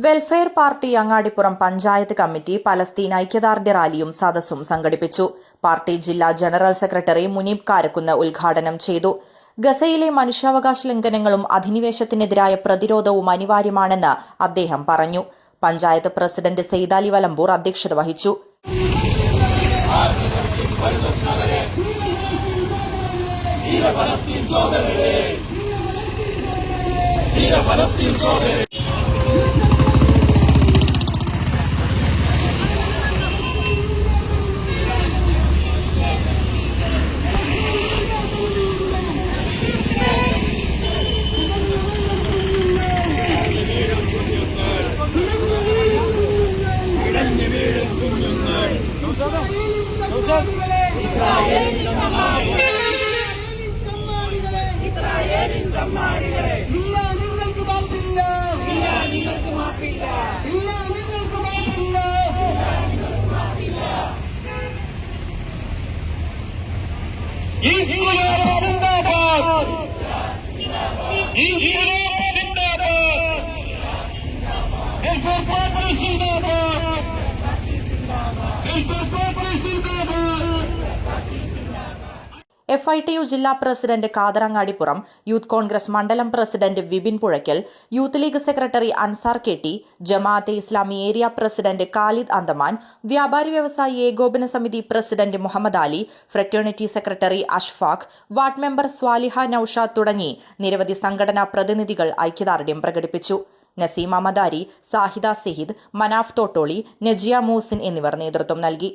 Welfare Party Angadippuram panchayat committee Palestine ഐക്യദാർഢ്യ റാലിയും സദസ്സും സംഘടിപ്പിച്ചു. പാർട്ടി ജില്ലാ ജനറൽ സെക്രട്ടറി മുനീബ് കാരക്കുന്ന് ഉദ്ഘാടനം ചെയ്തു. ഗസയിലെ മനുഷ്യാവകാശ ലംഘനങ്ങളും അധിനിവേശത്തിനെതിരായ പ്രതിരോധവും അനിവാര്യമാണെന്ന് അദ്ദേഹം പറഞ്ഞു. പഞ്ചായത്ത് പ്രസിഡന്റ് സെയ്ദാലി വലമ്പൂർ അധ്യക്ഷത വഹിച്ചു. FITU ജില്ലാ president Khader Angadippuram, Youth Congress മണ്ഡലം president Vipin Puzhakkal, Youth League secretary Ansar KT, Jamaat-e Islami area president Khalid Andaman, Vyapari Vyavasayi Ekopana Samithi president Muhammad Ali, fraternity secretary Ashfaq, ward member Swaliha Noushad തുടങ്ങി നിരവധി സംഘടനാ പ്രതിനിധികൾ ഐക്യദാർഢ്യം പ്രകടിപ്പിച്ചു. നസീമ മദാരി, സാഹിദ സെഹിദ്, മനാഫ് തോട്ടോളി, നജിയ മൂസിൻ എന്നിവർ നേതൃത്വം നൽകി.